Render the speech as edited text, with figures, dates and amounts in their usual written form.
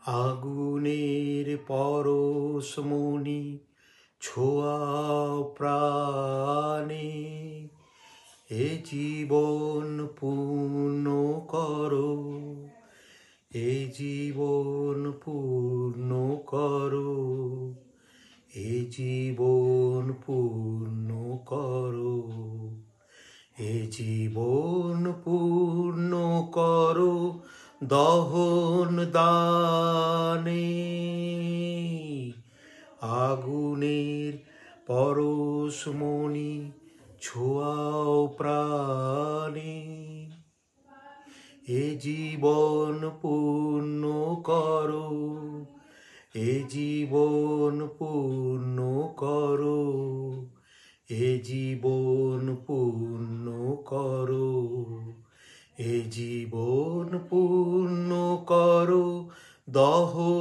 আগুনের পরশমণি ছোঁয়াও প্রাণে, এ জীবন পূর্ণ করো, এ জীবন পূর্ণ করো, এ জীবন পূর্ণ করো, এ জীবন পূর্ণ করো দহন দানে। আগুনের পরশমণি ছোঁয়াও প্রাণে, এ জীবন পূর্ণ করো, এ জীবন পূর্ণ করো, এ জীবন পূর্ণ করো, এ জীবন পূর্ণ করো দহন